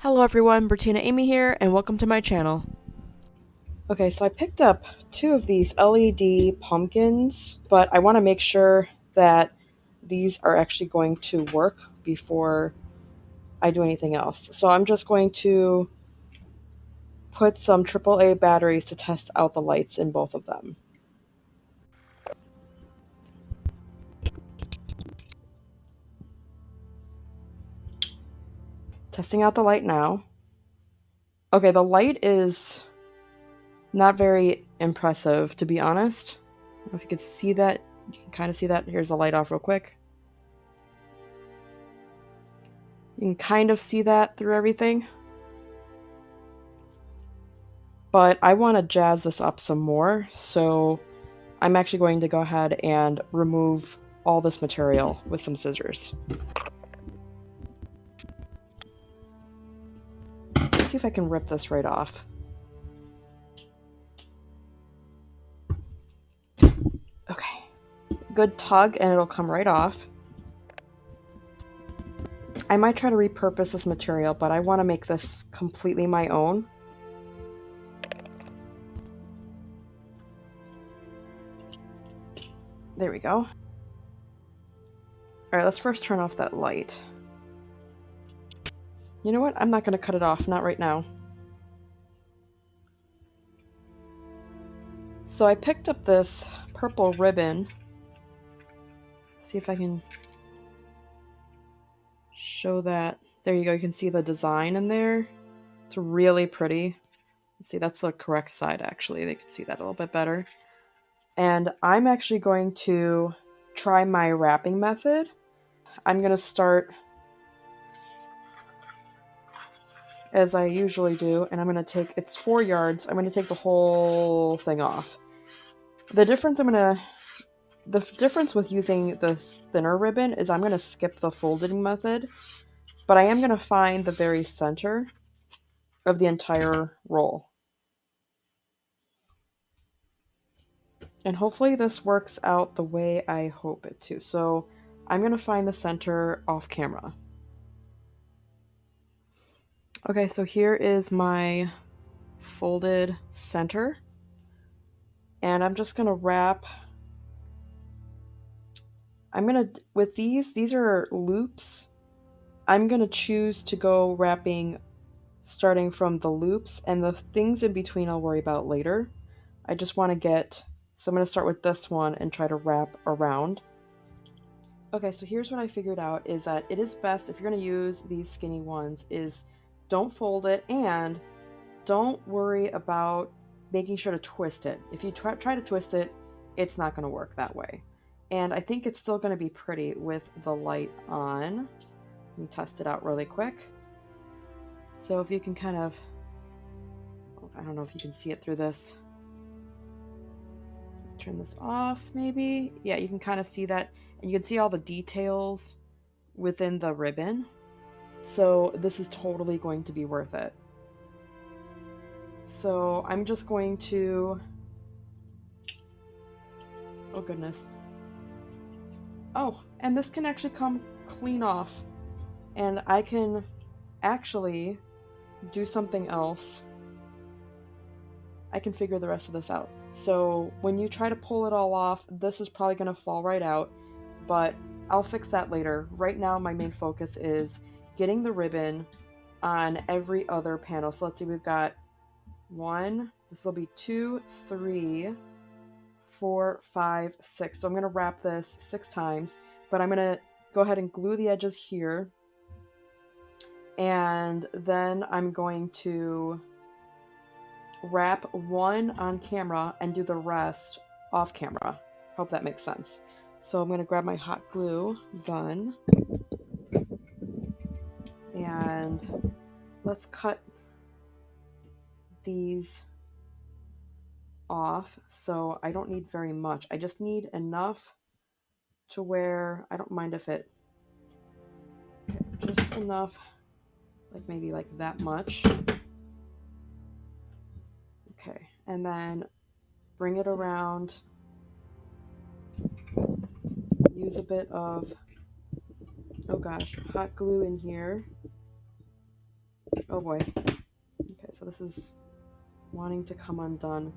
Hello everyone, Bertina Amy here, and welcome to my channel. Okay, so I picked up two of these LED pumpkins, but I want to make sure that these are actually going to work before I do anything else. So I'm just going to put some AAA batteries to test out the lights in both of them. Testing out the light now. Okay, the light is not very impressive, to be honest. I don't know if you can see that. You can kind of see that. Here's the light off real quick. You can kind of see that through everything. But I want to jazz this up some more, so I'm actually going to go ahead and remove all this material with some scissors. Let's see if I can rip this right off. Okay. Good tug and it'll come right off. I might try to repurpose this material, but I want to make this completely my own. There we go. Alright, let's first turn off that light. You know what? I'm not going to cut it off, not right now. So I picked up this purple ribbon. See if I can show that. There you go, you can see the design in there. It's really pretty. Let's see, that's the correct side actually. They can see that a little bit better. And I'm actually going to try my wrapping method. I'm going to start as I usually do, and I'm going to take, it's 4 yards, I'm going to take the whole thing off. The difference with using this thinner ribbon is I'm going to skip the folding method, but I am going to find the very center of the entire roll. And hopefully this works out the way I hope it to. So I'm going to find the center off camera. Okay, so here is my folded center. And I'm just going to wrap. With these are loops. I'm going to choose to go wrapping starting from the loops, and the things in between I'll worry about later. I just want to so I'm going to start with this one and try to wrap around. Okay, so here's what I figured out is that it is best if you're going to use these skinny ones is don't fold it and don't worry about making sure to twist it. If you try to twist it, it's not going to work that way. And I think it's still going to be pretty with the light on. Let me test it out really quick. So if you can kind of, I don't know if you can see it through this. Turn this off maybe. Yeah, you can kind of see that. And you can see all the details within the ribbon. So this is totally going to be worth it. So I'm just going to, oh goodness. Oh, and this can actually come clean off. And I can actually do something else. I can figure the rest of this out. So when you try to pull it all off, this is probably going to fall right out, but I'll fix that later. Right now, my main focus is getting the ribbon on every other panel. So let's see, we've got 1, this will be 2, 3, 4, 5, 6. So I'm going to wrap this 6 times, but I'm going to go ahead and glue the edges here. And then I'm going to wrap 1 on camera and do the rest off camera. Hope that makes sense. So I'm going to grab my hot glue gun and let's cut these off. So I don't need very much. I just need enough to where I don't mind if it, just enough, like maybe like that much. Okay, and then bring it around. Use a bit of, oh gosh, hot glue in here. Oh boy. Okay, so this is wanting to come undone.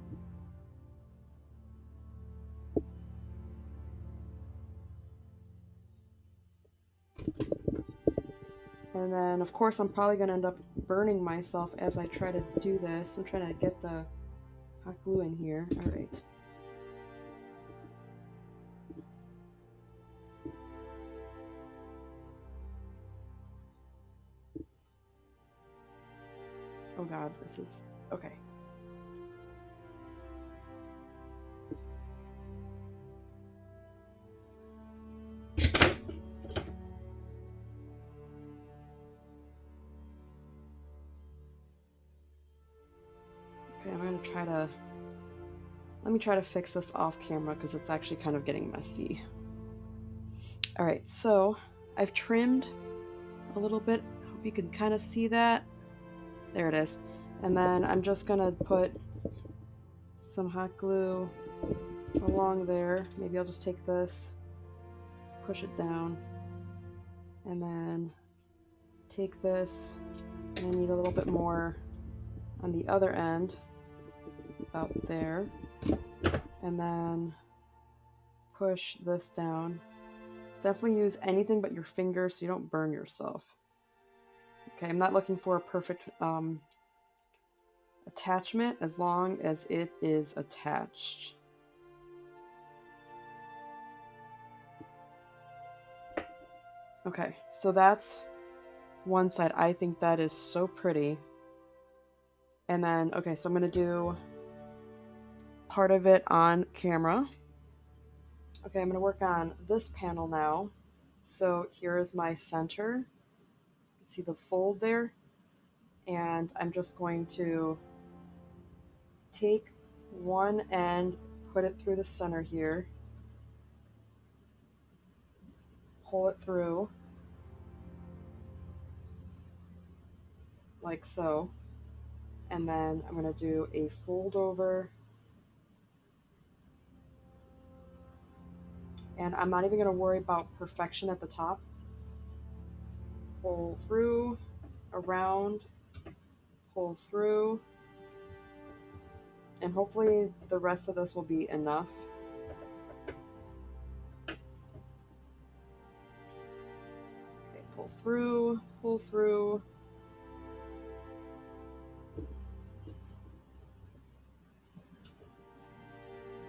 And then, of course, I'm probably going to end up burning myself as I try to do this. I'm trying to get the hot glue in here. All right. Oh god, this is... okay. Okay, I'm going to try to... let me try to fix this off camera because it's actually kind of getting messy. All right, so I've trimmed a little bit. Hope you can kind of see that. There it is. And then I'm just going to put some hot glue along there. Maybe I'll just take this, push it down, and then take this, and I need a little bit more on the other end, about there, and then push this down. Definitely use anything but your fingers so you don't burn yourself. Okay, I'm not looking for a perfect attachment as long as it is attached. Okay, so that's one side. I think that is so pretty. And then, okay, so I'm going to do part of it on camera. Okay, I'm going to work on this panel now. So here is my center. See the fold there? And I'm just going to take one end, put it through the center here, pull it through, like so. And then I'm going to do a fold over. And I'm not even going to worry about perfection at the top. Pull through, around, pull through, and hopefully the rest of this will be enough. Okay, pull through, pull through.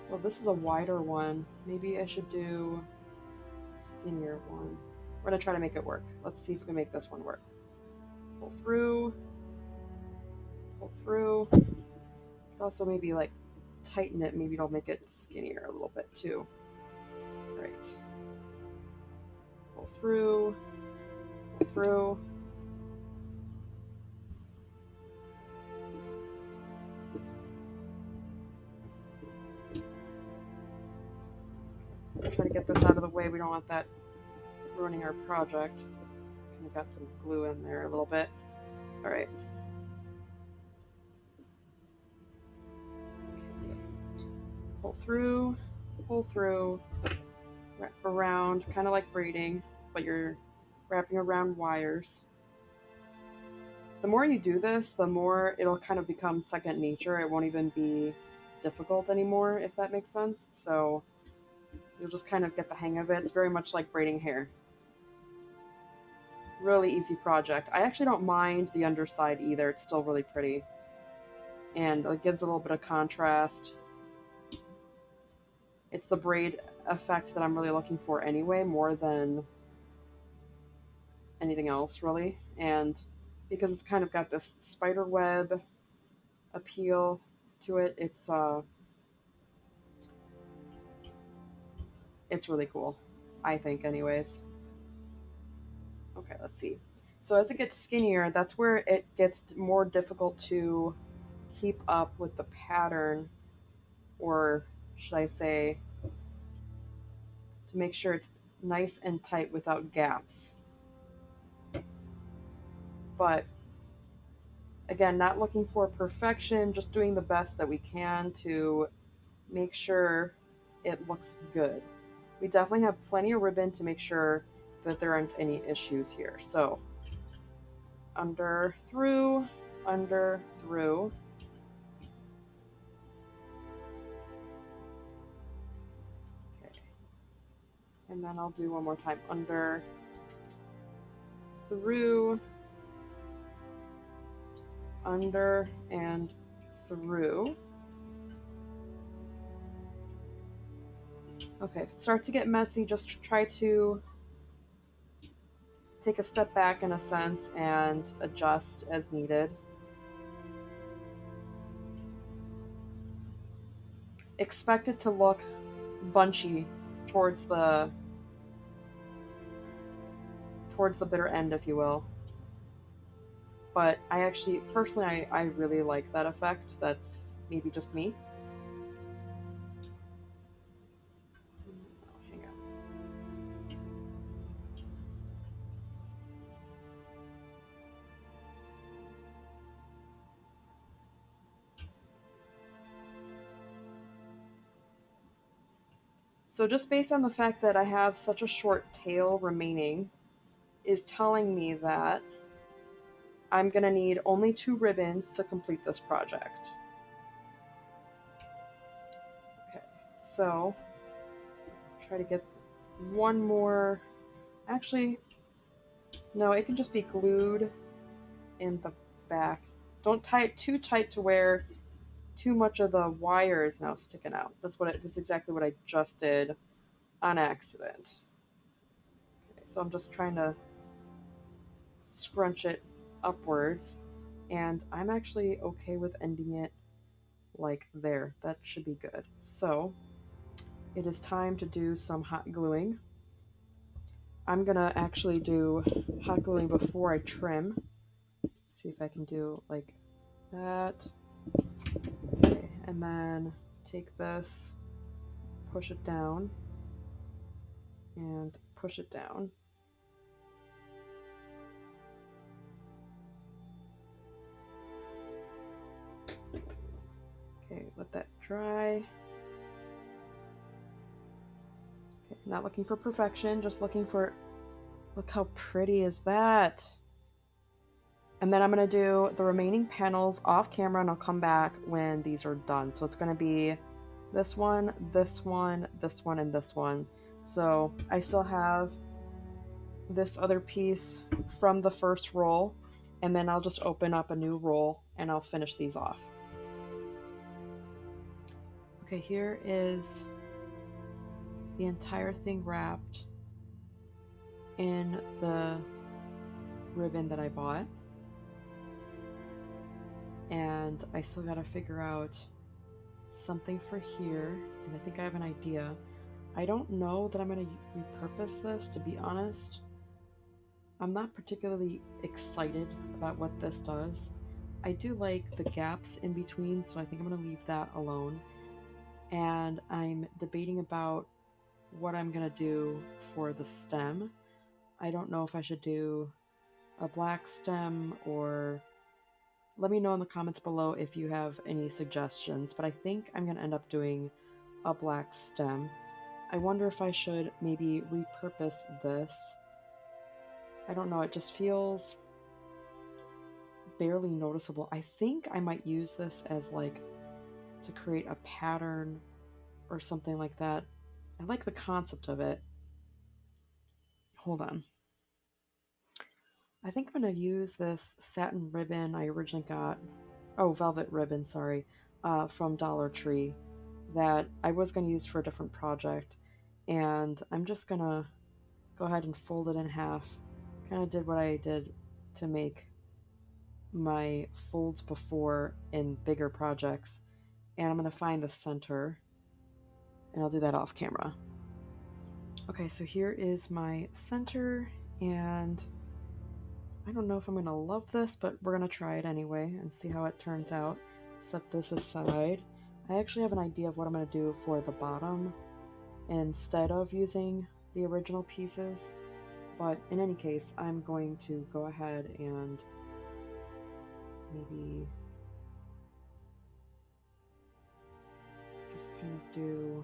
Well, this is a wider one. Maybe I should do a skinnier one. We're gonna try to make it work. Let's see if we can make this one work. Pull through, pull through. Also maybe like tighten it. Maybe it'll make it skinnier a little bit too. All right. Pull through, pull through. Try to get this out of the way. We don't want that ruining our project. Kind of got some glue in there a little bit. All right. Pull through, wrap around, kind of like braiding, but you're wrapping around wires. The more you do this, the more it'll kind of become second nature. It won't even be difficult anymore, if that makes sense. So you'll just kind of get the hang of it. It's very much like braiding hair. Really easy project. I actually don't mind the underside either. It's still really pretty. And it gives a little bit of contrast. It's the braid effect that I'm really looking for anyway, more than anything else, really. And because it's kind of got this spider web appeal to it, it's really cool, I think, anyways. Okay, let's see. So as it gets skinnier, that's where it gets more difficult to keep up with the pattern, or should I say, to make sure it's nice and tight without gaps. But again, not looking for perfection, just doing the best that we can to make sure it looks good. We definitely have plenty of ribbon to make sure that there aren't any issues here. So under, through, under, through. Okay. And then I'll do one more time, under, through, under, and through. Okay, if it starts to get messy, just try to take a step back in a sense and adjust as needed. Expect it to look bunchy towards the bitter end, if you will. But I actually, personally, I really like that effect. That's maybe just me. Oh, hang on. So just based on the fact that I have such a short tail remaining is telling me that I'm going to need only 2 ribbons to complete this project. Okay, so try to get one more. Actually, no, it can just be glued in the back. Don't tie it too tight to where too much of the wire is now sticking out. That's exactly what I just did on accident. Okay, so I'm just trying to scrunch it upwards, and I'm actually okay with ending it like there. That should be good. So it is time to do some hot gluing. I'm gonna actually do hot gluing before I trim. See if I can do like that. Okay, and then take this, push it down, and push it down. Okay, let that dry. Okay, not looking for perfection, just looking for, look how pretty is that? And then I'm going to do the remaining panels off camera and I'll come back when these are done. So it's going to be this one, this one, this one, and this one. So I still have this other piece from the first roll, and then I'll just open up a new roll and I'll finish these off. Okay, here is the entire thing wrapped in the ribbon that I bought. And I still gotta figure out something for here, and I think I have an idea. I don't know that I'm gonna repurpose this, to be honest. I'm not particularly excited about what this does. I do like the gaps in between, so I think I'm gonna leave that alone. And I'm debating about what I'm gonna do for the stem. I don't know if I should do a black stem, or let me know in the comments below if you have any suggestions, but I think I'm gonna end up doing a black stem. I wonder if I should maybe repurpose this. I don't know, it just feels barely noticeable. I think I might use this as like to create a pattern or something like that. I like the concept of it. Hold on. I think I'm going to use this satin ribbon I originally got. Oh, velvet ribbon, sorry, from Dollar Tree that I was going to use for a different project. And I'm just going to go ahead and fold it in half. Kind of did what I did to make my folds before in bigger projects. And I'm going to find the center, and I'll do that off camera. Okay, so here is my center, and I don't know if I'm going to love this, but we're going to try it anyway and see how it turns out. Set this aside. I actually have an idea of what I'm going to do for the bottom instead of using the original pieces, but in any case, I'm going to go ahead and maybe just kind of do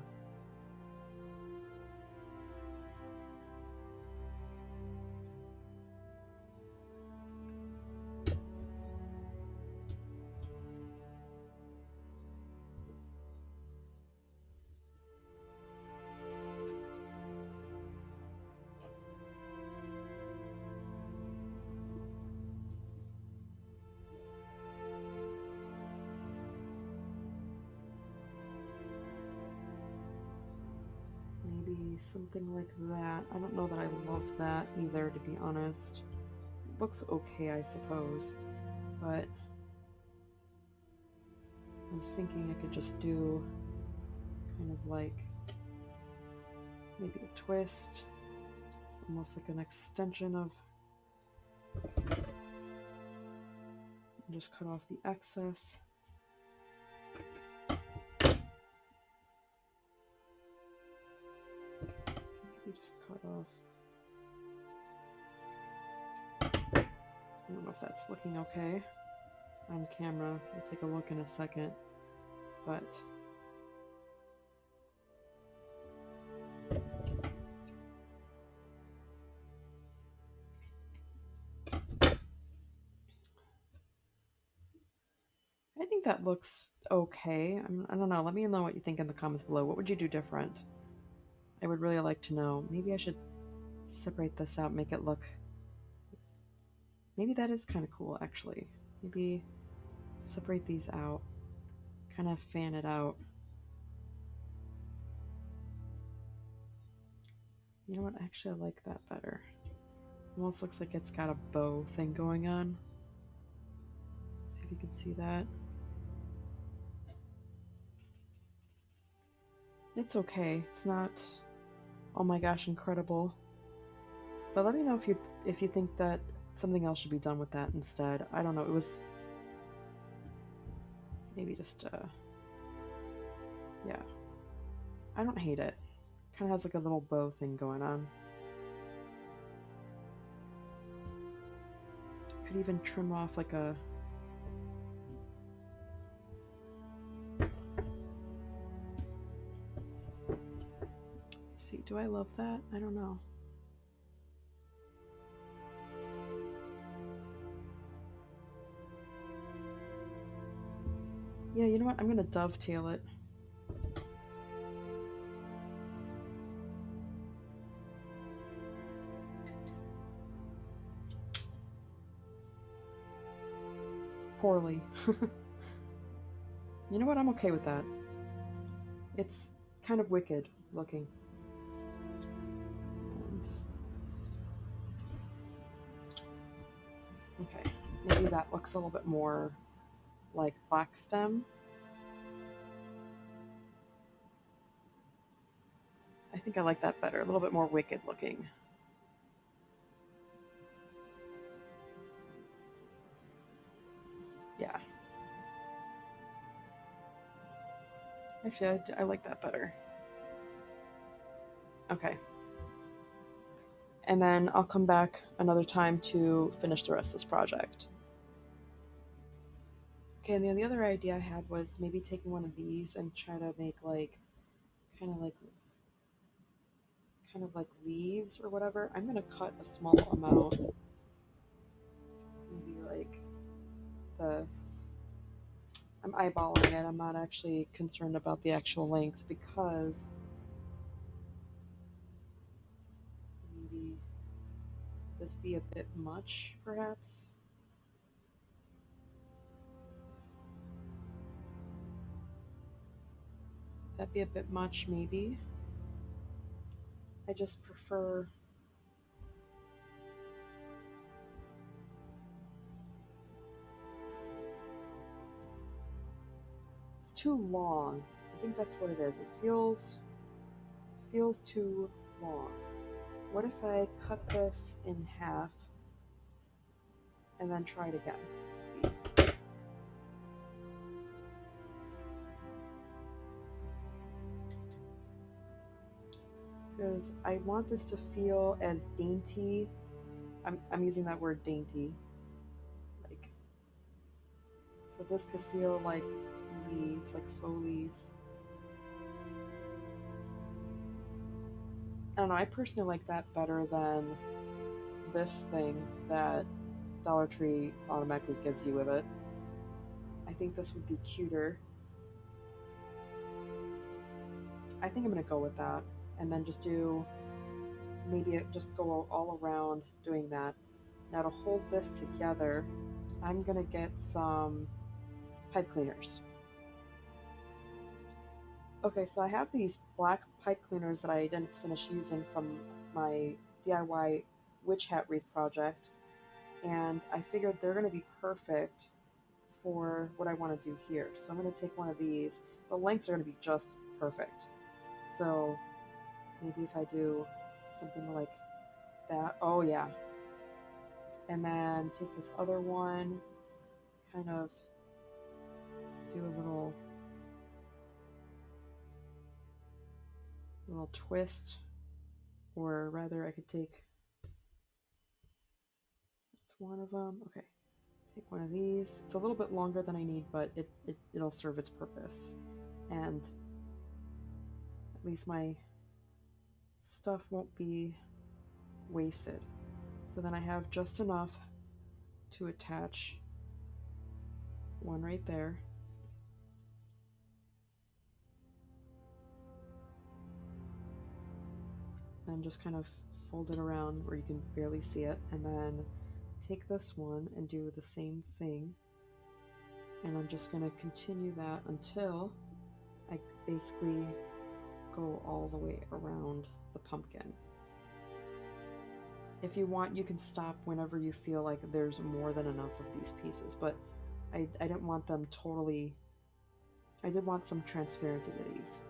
something like that. I don't know that I love that either, to be honest. It looks okay, I suppose, but I was thinking I could just do kind of like maybe a twist. It's almost like an extension of, and just cut off the excess. Maybe just cut off. I don't know if that's looking okay on camera. We'll take a look in a second, but I think that looks okay. I don't know. Let me know what you think in the comments below. What would you do different? I would really like to know. Maybe I should separate this out, make it look... Maybe that is kind of cool, actually. Maybe separate these out, kind of fan it out. You know what? Actually, I like that better. Almost looks like it's got a bow thing going on. See if you can see that. It's okay. It's not, oh my gosh, incredible. But let me know if you think that something else should be done with that instead. I don't know. It was maybe just yeah. I don't hate it. Kind of has like a little bow thing going on. Could even trim off like a... Let's see, do I love that? I don't know. Yeah, you know what? I'm gonna dovetail it. Poorly. You know what? I'm okay with that. It's kind of wicked looking. And... okay, maybe that looks a little bit more like black stem. I think I like that better, a little bit more wicked looking. Yeah. Actually, I like that better. Okay. And then I'll come back another time to finish the rest of this project. Okay, and then the other idea I had was maybe taking one of these and try to make like kind of like leaves or whatever. I'm gonna cut a small amount, maybe like this. I'm eyeballing it. I'm not actually concerned about the actual length because maybe this be a bit much, perhaps. That'd be a bit much, maybe. I just prefer... it's too long. I think that's what it is. It feels too long. What if I cut this in half and then try it again? Let's see. Because I want this to feel as dainty. I'm using that word dainty. Like, so this could feel like leaves, like faux leaves. I don't know, I personally like that better than this thing that Dollar Tree automatically gives you with it. I think this would be cuter. I think I'm gonna go with that and then just do maybe just go all around doing that. Now to hold this together, I'm gonna get some pipe cleaners. Okay, so I have these black pipe cleaners that I didn't finish using from my DIY witch hat wreath project, and I figured they're going to be perfect for what I want to do here. So I'm going to take one of these. The lengths are going to be just perfect. So maybe if I do something like that. Oh, yeah. And then take this other one, kind of do a little twist, or rather I could take, it's one of them. Okay, take one of these. It's a little bit longer than I need, but it'll serve its purpose. And at least my stuff won't be wasted. So then I have just enough to attach one right there. Then just kind of fold it around where you can barely see it, and then take this one and do the same thing. And I'm just going to continue that until I basically go all the way around the pumpkin. If you want, you can stop whenever you feel like there's more than enough of these pieces, but I didn't want them totally, I did want some transparency to these.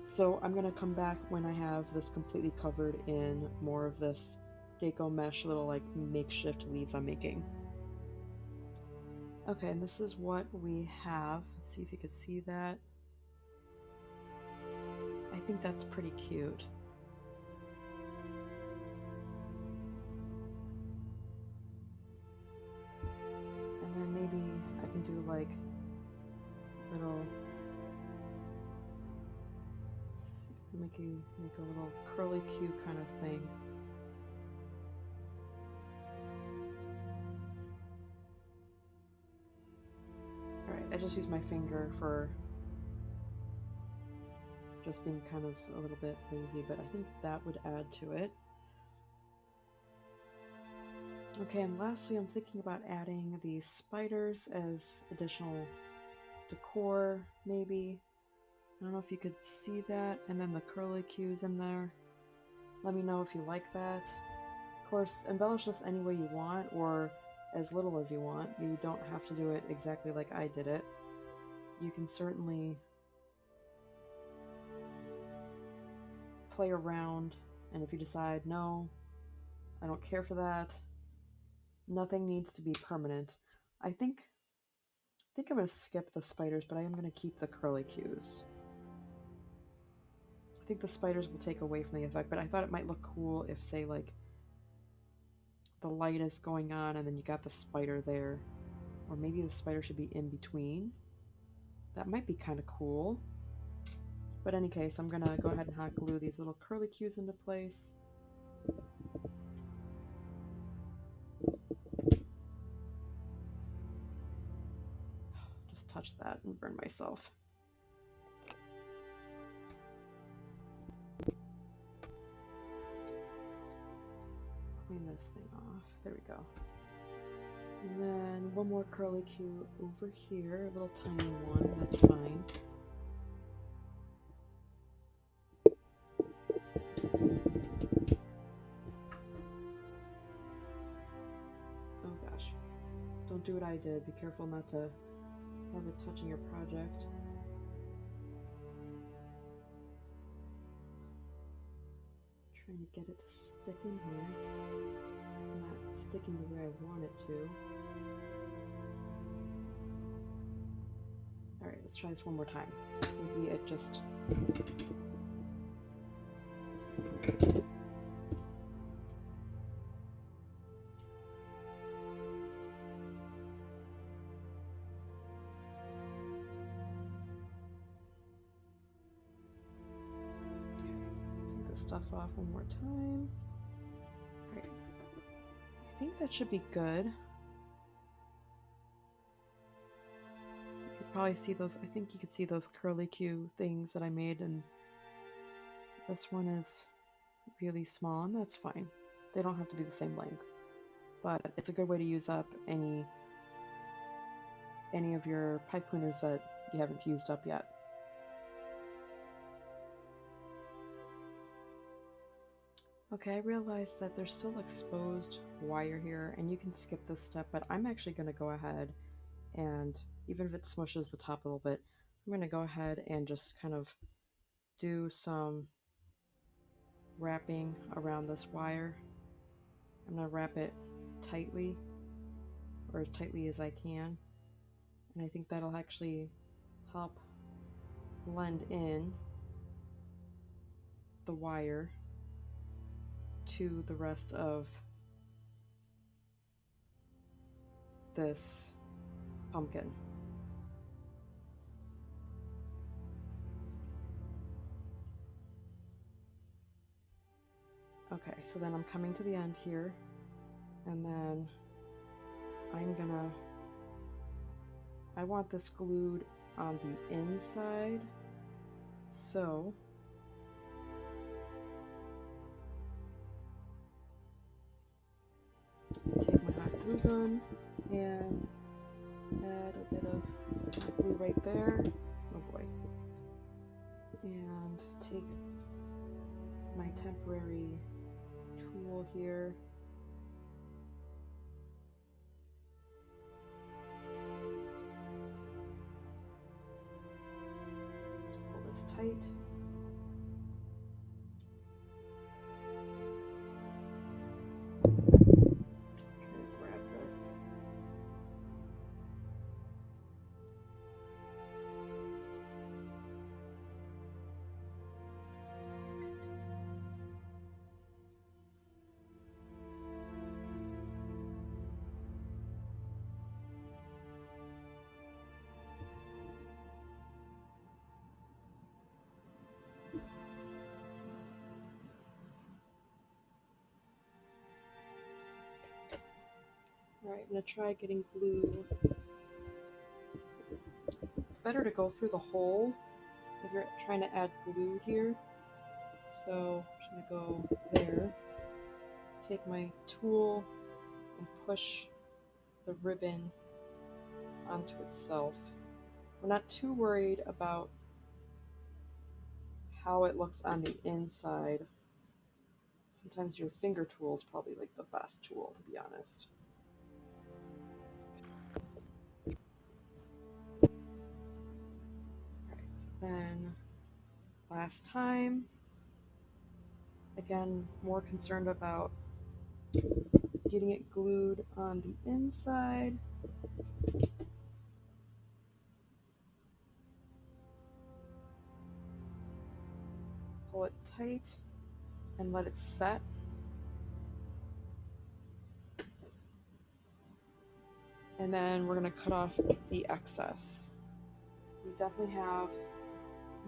So I'm going to come back when I have this completely covered in more of this deco mesh little like makeshift leaves I'm making. Okay, and this is what we have. Let's see if you could see that. I think that's pretty cute. And then maybe I can do like little, make a little curly Q kind of thing. Alright, I just use my finger for just being kind of a little bit lazy, but I think that would add to it. Okay, and lastly, I'm thinking about adding these spiders as additional decor, maybe. I don't know if you could see that, and then the curly cues in there. Let me know if you like that. Of course, embellish this any way you want, or as little as you want. You don't have to do it exactly like I did it. You can certainly play around, and if you decide, no, I don't care for that, nothing needs to be permanent. I think I'm going to skip the spiders, but I am going to keep the curly cues. I think the spiders will take away from the effect, but I thought it might look cool if, say, like, the light is going on and then you got the spider there. Or maybe the spider should be in between. That might be kind of cool. But in any case, I'm going to go ahead and hot glue these little curly cues into place. Just touch that and burn myself. Clean this thing off. There we go. And then one more curly cue over here, a little tiny one, that's fine. Oh gosh, don't do what I did. Be careful not to have it touching your project. Trying to get it to stick in here. Not sticking the way I want it to. Alright, let's try this one more time. Maybe it just... Take this stuff off one more time. Alright. I think that should be good. You could probably see those, I think you could see those curly Q things that I made, and this one is really small, and that's fine. They don't have to be the same length. But it's a good way to use up any of your pipe cleaners that you haven't used up yet. Okay, I realized that there's still exposed wire here, and you can skip this step, but I'm actually going to go ahead and, even if it smushes the top a little bit, I'm going to go ahead and just kind of do some wrapping around this wire. I'm going to wrap it tightly, or as tightly as I can, and I think that'll actually help blend in the wire to the rest of this pumpkin. Okay, so then I'm coming to the end here, and then I want this glued on the inside, so take my hot glue gun and add a bit of hot glue right there. Oh boy. And take my temporary tool here. Just pull this tight. Try to grab this. Alright, I'm going to try getting glue. It's better to go through the hole if you're trying to add glue here. So I'm just going to go there, take my tool and push the ribbon onto itself. We're not too worried about how it looks on the inside. Sometimes your finger tool is probably like the best tool, to be honest. Alright, so then last time, again, more concerned about getting it glued on the inside. Pull it tight and let it set. And then we're going to cut off the excess. We definitely have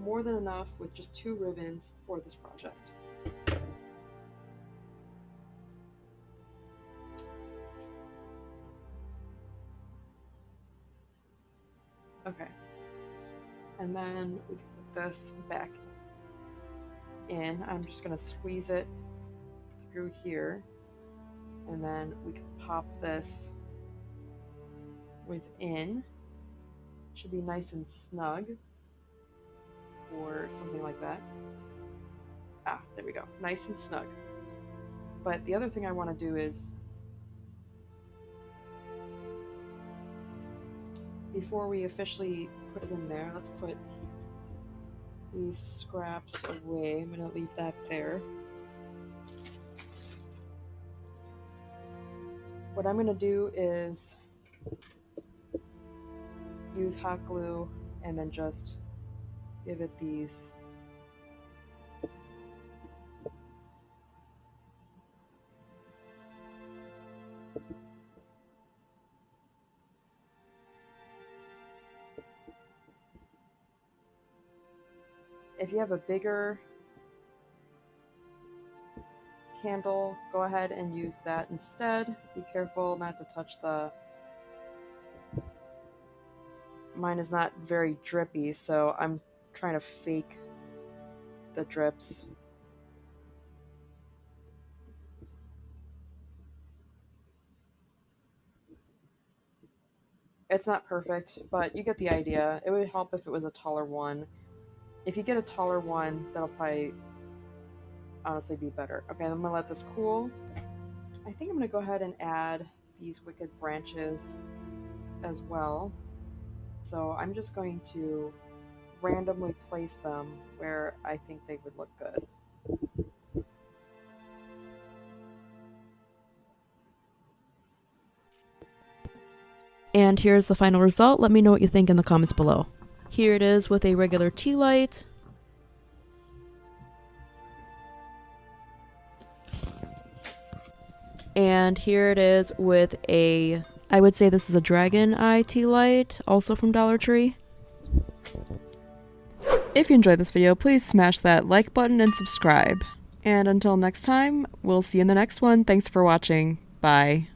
more than enough with just 2 ribbons for this project. Okay, and then we can put this back in. I'm just going to squeeze it through here, and then we can pop this within. Should be nice and snug, or something like that. Ah, there we go, nice and snug. But the other thing I want to do is, before we officially put it in there, let's put these scraps away. I'm going to leave that there. What I'm going to do is use hot glue and then just give it these if you have a bigger candle, go ahead and use that instead. Be careful not to touch the... Mine is not very drippy, so I'm trying to fake the drips. It's not perfect, but you get the idea. It would help if it was a taller one. If you get a taller one, that'll probably honestly be better. Okay, I'm gonna let this cool. I think I'm gonna go ahead and add these wicked branches as well. So I'm just going to randomly place them where I think they would look good. And here's the final result. Let me know what you think in the comments below. Here it is with a regular tea light. And here it is with a, I would say this is a dragon eye tea light, also from Dollar Tree. If you enjoyed this video, please smash that like button and subscribe. And until next time, we'll see you in the next one. Thanks for watching. Bye.